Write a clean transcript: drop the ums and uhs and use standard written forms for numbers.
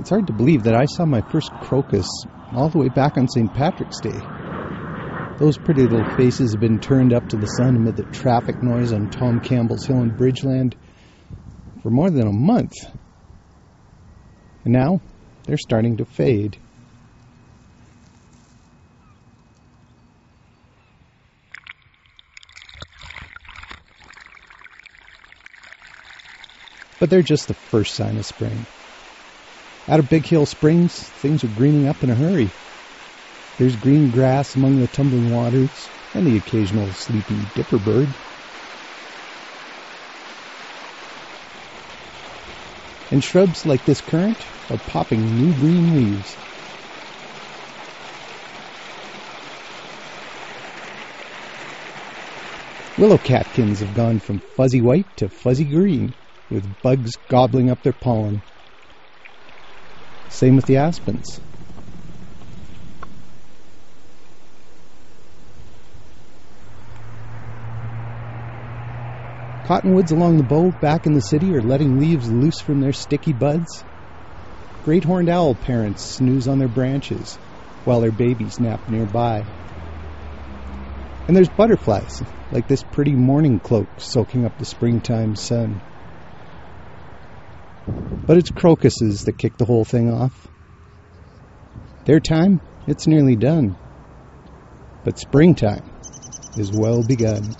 It's hard to believe that I saw my first crocus all the way back on St. Patrick's Day. Those pretty little faces have been turned up to the sun amid the traffic noise on Tom Campbell's Hill in Bridgeland for more than a month. And now they're starting to fade. But they're just the first sign of spring. Out of Big Hill Springs, things are greening up in a hurry. There's green grass among the tumbling waters and the occasional sleepy dipper bird. And shrubs like this currant are popping new green leaves. Willow catkins have gone from fuzzy white to fuzzy green, with bugs gobbling up their pollen. Same with the aspens. Cottonwoods along the bow back in the city are letting leaves loose from their sticky buds. Great horned owl parents snooze on their branches while their babies nap nearby. And there's butterflies, like this pretty morning cloak soaking up the springtime sun. But it's crocuses that kick the whole thing off. Their time, it's nearly done. But springtime is well begun.